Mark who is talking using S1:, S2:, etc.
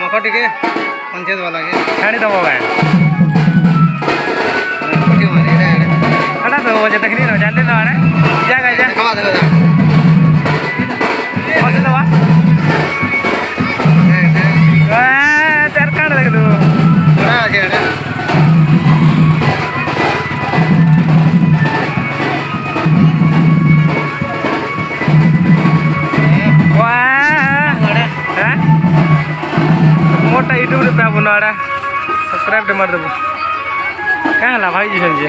S1: मख टिके पंचायत वाला के
S2: छाड़ी दबो भाई
S1: पटी मारी रे
S2: हटा दो वो जब देखनी ना जानते ना अरे जा गया जा
S1: खवा दे जा
S2: कौन सा दवा चार काट देख लो
S1: बड़ा आ गया रे
S2: मोटा यूट्यूब पे बना रहा सब्सक्राइब मार देव क्या भाई जी